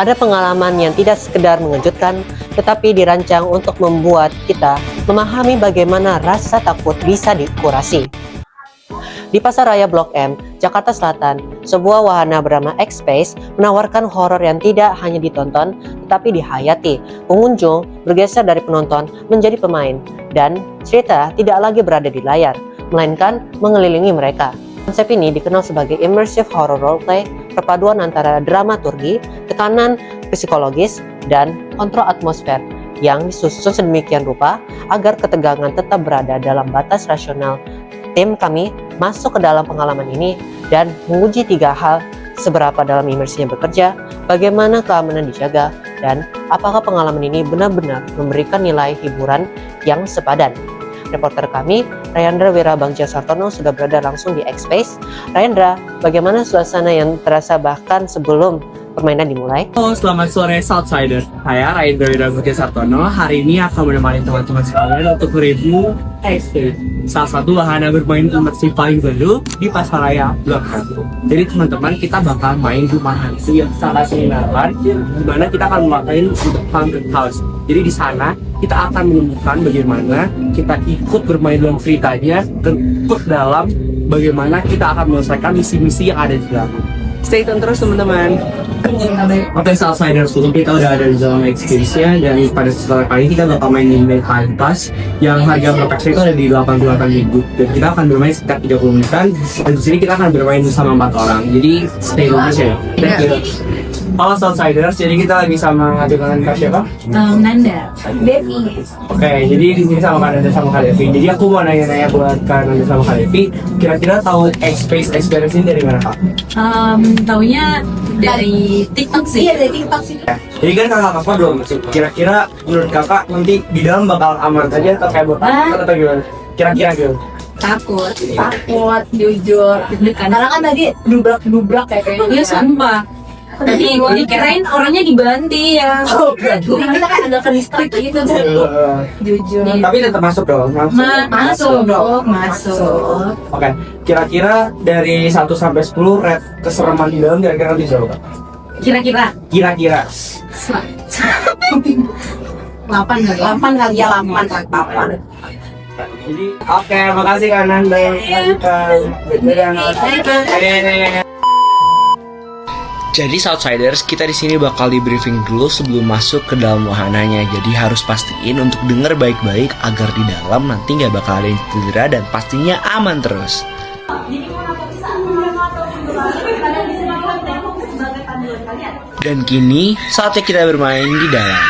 Ada pengalaman yang tidak sekedar mengejutkan, tetapi dirancang untuk membuat kita memahami bagaimana rasa takut bisa dikurasi. Di Pasaraya Blok M, Jakarta Selatan, sebuah wahana bernama X-Space menawarkan horor yang tidak hanya ditonton, tetapi dihayati. Pengunjung bergeser dari penonton menjadi pemain, dan cerita tidak lagi berada di layar, melainkan mengelilingi mereka. Konsep ini dikenal sebagai immersive horror roleplay, perpaduan antara dramaturgi, tekanan psikologis, dan kontrol atmosfer yang disusun sedemikian rupa agar ketegangan tetap berada dalam batas rasional. Tim kami masuk ke dalam pengalaman ini dan menguji 3 hal: seberapa dalam imersinya bekerja, bagaimana keamanan dijaga, dan apakah pengalaman ini benar-benar memberikan nilai hiburan yang sepadan. Reporter kami, Rayandra Wirabangja Sartono, sudah berada langsung di X-Space. Rayandra, bagaimana suasana yang terasa bahkan sebelum permainan dimulai? Halo, selamat sore Southsider. Saya Rayandra Wirabangja Sartono. Hari ini akan menemani teman-teman sekalian untuk review X-Space, salah satu wahana bermain imersif paling baru di Pasaraya Blok M. Jadi teman-teman, kita bakal main rumah hantu yang sangat menyenangkan, di mana kita akan memakai haunted house. Jadi di sana kita akan menemukan bagaimana kita ikut bermain dalam ceritanya dan ikut dalam bagaimana kita akan menyelesaikan misi-misi yang ada di dalam. Stay tune terus teman-teman. Oke, Southsiders, kita udah ada di dalam experience-nya, dan pada setelah kali ini kita bakal main di Night High Pass yang harga per pax itu ada di 88.000, dan kita akan bermain sekitar 30 menitan, dan di sini kita akan bermain bersama 4 orang. Jadi stay tune terus ya. Thank you. Halo Southsiders, jadi kita lagi sama dengan Kak siapa? Nanda, Devi. Oke, jadi di sini sama Kak Nanda sama Kak Devi. Jadi aku mau nanya-nanya buat Kak Nanda sama Kak Devi, kira-kira tahu X-Space experience ini dari mana Kak? Taunya dari TikTok sih. Iya, dari TikTok sih. Jadi kan kakak belum masuk. Kira-kira menurut kakak nanti di dalam bakal aman saja atau kayak atau gimana? Kira-kira gitu. Takut, jujur. Karena kan tadi dubrak kayaknya. Iya, sumpah. Tadi dikirain orangnya dibanti ya. Kita kan agak kenistrik gitu. Jujur. Tapi tetap masuk dong. Masuk. Oke. Kira-kira dari 1 sampai 10 rate kesereman di dalam kira-kira nanti berapa? Kira-kira. 8 kali ya, 8. Jadi oke, makasih Kak Nanda. Jadi Southsiders, kita di sini bakal di briefing dulu sebelum masuk ke dalam wahananya. Jadi harus pastiin untuk denger baik-baik agar di dalam nanti nggak bakal ada yang cedera dan pastinya aman terus. Dan kini saatnya kita bermain di dalam.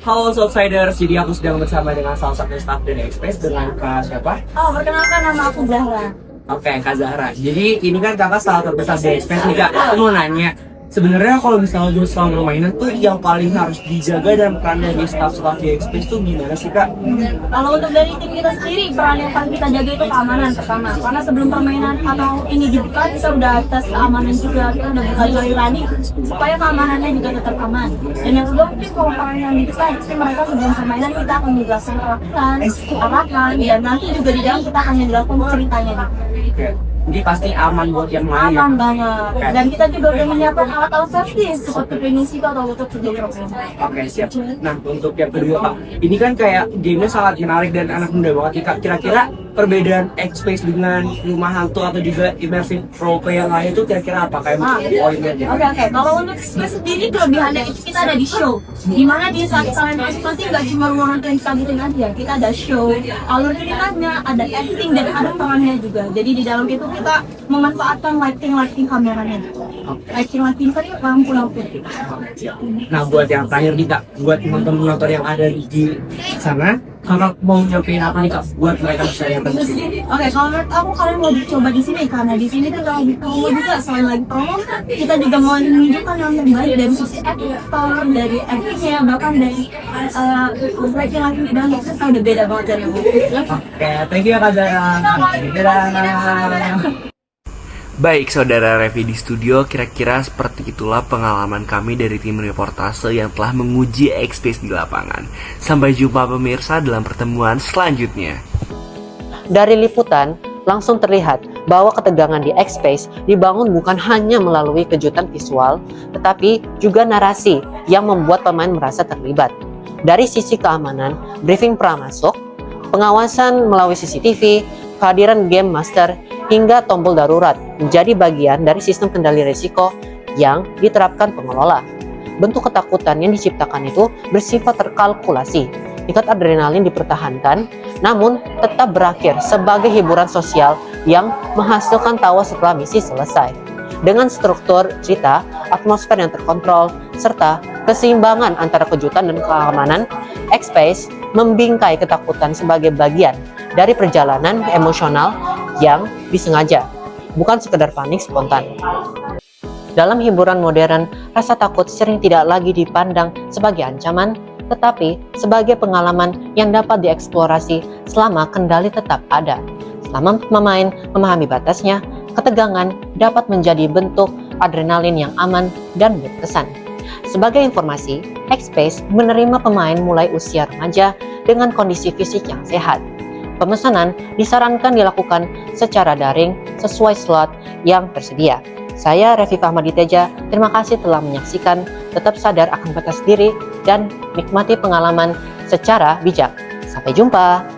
Halo Southsiders, jadi aku sedang bersama dengan salah satu staff dari Express dengan Kak siapa? Perkenalkan, nama aku Zahra. Oke, Kak Zahra. Jadi ini kan kakak salah satu staff dari Express nih Kak. Aku mau nanya, sebenarnya kalau misalnya selama permainan tuh yang paling harus dijaga dan peran dari staff di Express tuh gimana sih Kak? Kalau untuk dari tim kita sendiri, peran yang paling kita jaga itu keamanan pertama. Karena sebelum permainan atau ini dibuka, kita udah tes keamanan juga, kita udah berkali-kali supaya keamanannya juga tetap aman. Dan yang kedua, mungkin kalau permainan dibuka, itu mereka sebelum permainan kita akan menjelaskan arahan, dan nanti juga di dalam kita akan menjelaskan ceritanya. Oke. Jadi pasti aman buat yang main. Aman banget. Dan kita juga udah menyiapkan alat-alat safety seperti penisi atau untuk video program. Oke, siap. Nah, untuk yang kedua Pak, ini kan kayak gamenya sangat menarik dan anak muda banget nih Kak. Kira-kira perbedaan X-Space dengan rumah hantu atau juga immersive roleplay yang lain itu kira-kira apa? Kayak poinnya aja. Oke. Kalau untuk X-Space sendiri kelebihannya itu kita ada di show. Dimana di saat kalian masuk pasti nggak cuma ruangan yang kagetin aja. Kita ada show, alur ceritanya, ada acting dan ada perannya juga. Jadi di dalam itu kita memanfaatkan lighting kameranya. Lighting tadi lampu-lampu. Nah, buat yang terakhir nih Kak, buat penonton yang ada di sana, kakak mau nyampein apa nih Kak buat mereka bisa yang Oke, kalau menurut aku kalian mau dicoba di sini karena di sini tuh lagi promo juga. Selain lagi promo, kita juga mau menunjukkan yang terbaik dari sisi aktor, dari actingnya, bahkan dari lighting dan kita udah beda banget dari yang Oke, thank you ya Kak Zara. Dadah. Baik saudara Revi di studio, kira-kira seperti itulah pengalaman kami dari tim reportase yang telah menguji X-Space di lapangan. Sampai jumpa pemirsa dalam pertemuan selanjutnya. Dari liputan, langsung terlihat bahwa ketegangan di X-Space dibangun bukan hanya melalui kejutan visual, tetapi juga narasi yang membuat pemain merasa terlibat. Dari sisi keamanan, briefing pramasuk, pengawasan melalui CCTV, kehadiran game master, hingga tombol darurat menjadi bagian dari sistem kendali risiko yang diterapkan pengelola. Bentuk ketakutan yang diciptakan itu bersifat terkalkulasi. Tingkat adrenalin dipertahankan, namun tetap berakhir sebagai hiburan sosial yang menghasilkan tawa setelah misi selesai. Dengan struktur cerita, atmosfer yang terkontrol, serta keseimbangan antara kejutan dan keamanan, X-Space membingkai ketakutan sebagai bagian dari perjalanan emosional yang disengaja, bukan sekedar panik spontan. Dalam hiburan modern, rasa takut sering tidak lagi dipandang sebagai ancaman, tetapi sebagai pengalaman yang dapat dieksplorasi selama kendali tetap ada. Selama pemain memahami batasnya, ketegangan dapat menjadi bentuk adrenalin yang aman dan berkesan. Sebagai informasi, X-Space menerima pemain mulai usia remaja dengan kondisi fisik yang sehat. Pemesanan disarankan dilakukan secara daring sesuai slot yang tersedia. Saya Revi Fahmaditeja, terima kasih telah menyaksikan. Tetap sadar akan batas diri dan nikmati pengalaman secara bijak. Sampai jumpa.